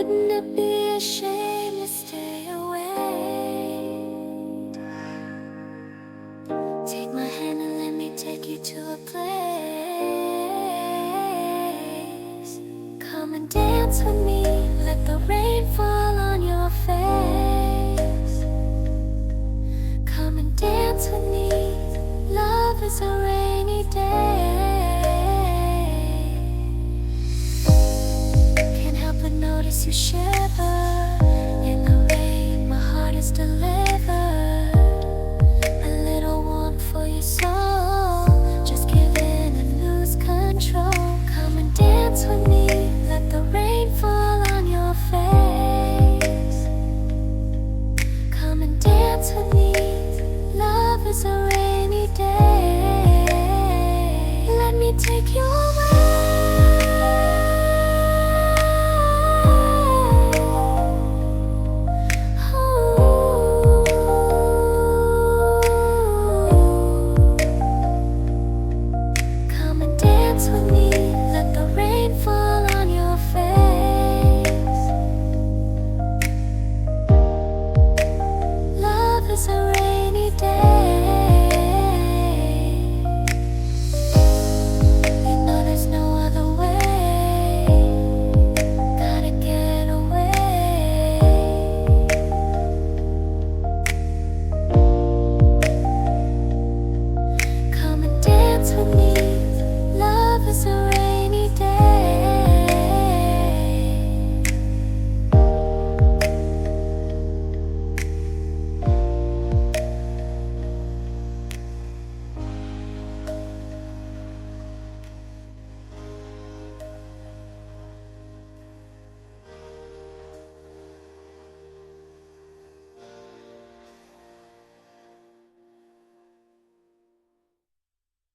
Wouldn't it be a shame to stay away? Take my hand and let me take you to a place. Come and dance with me, let the rain fall on your face. Come and dance with me, love is a rainy day. Can't help but notice you shiver in the rain, my heart is delayed.